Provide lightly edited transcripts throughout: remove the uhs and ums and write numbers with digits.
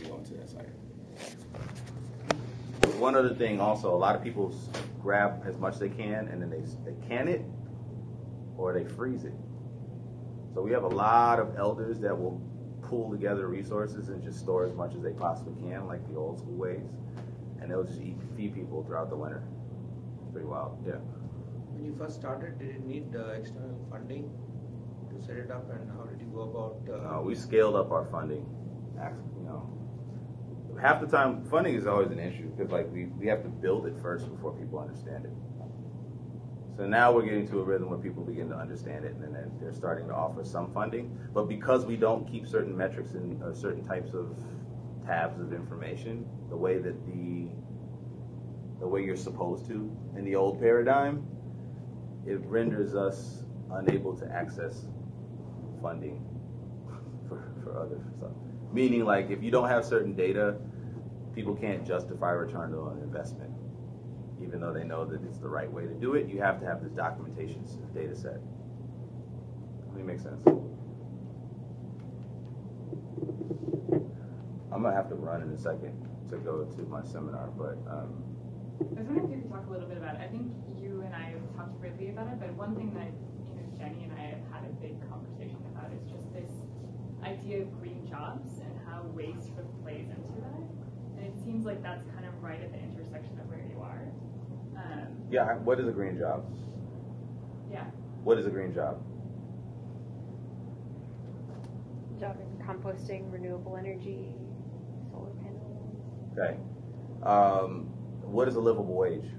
to go into that site. One other thing also, a lot of people grab as much as they can and then they can it or they freeze it. So we have a lot of elders that will pull together resources and just store as much as they possibly can, like the old school ways, and they'll just feed people throughout the winter. It's pretty wild, yeah. When you first started, did it need external funding to set it up, and how did you go about? We scaled up our funding. You know, half the time funding is always an issue because like we have to build it first before people understand it. So now we're getting to a rhythm where people begin to understand it, and then they're starting to offer some funding. But because we don't keep certain metrics in certain types of tabs of information, the way you're supposed to in the old paradigm, it renders us unable to access funding for other stuff. Meaning, like, if you don't have certain data, people can't justify return on an investment. Even though they know that it's the right way to do it, you have to have this documentation data set. Does that make sense? I'm going to have to run in a second to go to my seminar, but... I was wondering if you could talk a little bit about it. I think you and I have talked briefly about it, but one thing that Jenny and I have had a big conversation about is just this idea of green jobs and how waste plays into that. And it seems like that's kind of right at the intersection of where you are. Yeah, what is a green job? Yeah. What is a green job? Job in composting, renewable energy, solar panels. Okay. What is a livable wage?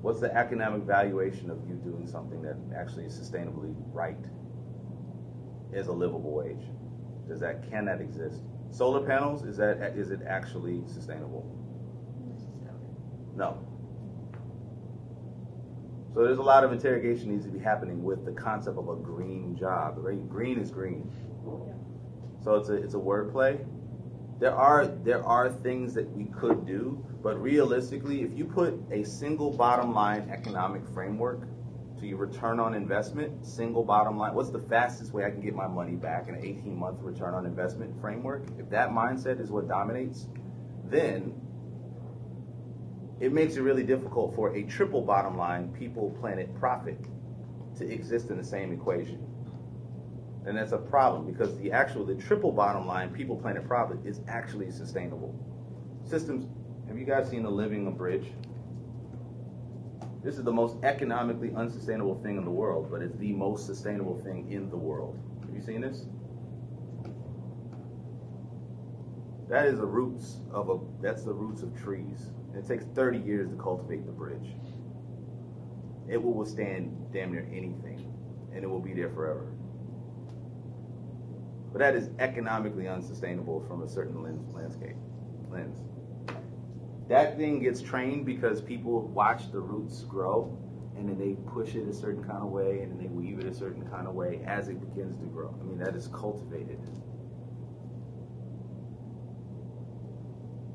What's the economic valuation of you doing something that actually is sustainably right as a livable wage? Can that exist? Solar panels, is it actually sustainable? No. So there's a lot of interrogation needs to be happening with the concept of a green job. Right? Green is green. So it's a wordplay. There are things that we could do, but realistically, if you put a single bottom line economic framework to your return on investment, single bottom line, what's the fastest way I can get my money back in an 18-month return on investment framework? If that mindset is what dominates, then it makes it really difficult for a triple bottom line, people, planet, profit to exist in the same equation. And that's a problem because the triple bottom line, people, planet, profit, is actually sustainable. Systems, have you guys seen the living a bridge? This is the most economically unsustainable thing in the world, but it's the most sustainable thing in the world. Have you seen this? That is the roots of trees. And it takes 30 years to cultivate the bridge. It will withstand damn near anything, and it will be there forever. But that is economically unsustainable from a certain lens. That thing gets trained because people watch the roots grow, and then they push it a certain kind of way, and then they weave it a certain kind of way as it begins to grow. I mean, that is cultivated.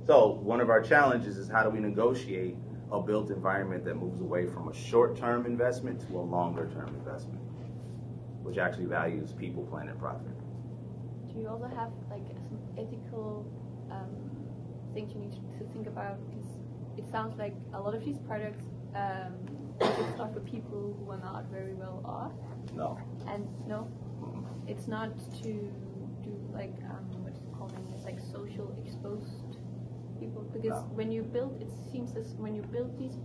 So one of our challenges is how do we negotiate a built environment that moves away from a short-term investment to a longer-term investment, which actually values people, planet, profit. Do you also have like some ethical things you need to think about? Because it sounds like a lot of these products are for people who are not very well off. No. And no, it's not to do like what is it called? It's like social exposed people. Because when you build, it seems as when you build these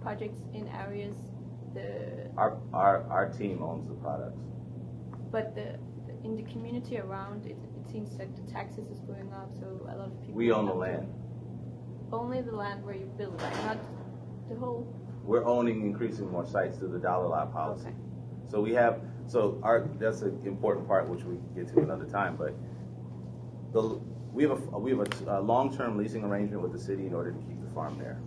projects in areas, our team owns the products. But in the community around, it seems like the taxes is going up, so a lot of people... We own the land. Only the land where you build, right? Not the whole... We're owning increasing more sites through the dollar lot policy. Okay. So that's an important part which we get to another time, but we have a long-term leasing arrangement with the city in order to keep the farm there.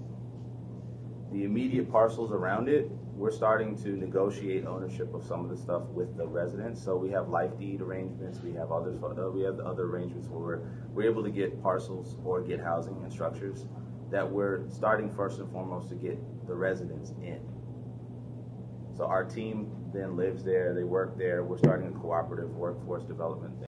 The immediate parcels around it, we're starting to negotiate ownership of some of the stuff with the residents. So we have life deed arrangements. We have the other arrangements where we're able to get parcels or get housing and structures that we're starting first and foremost to get the residents in. So our team then lives there. They work there. We're starting a cooperative workforce development thing.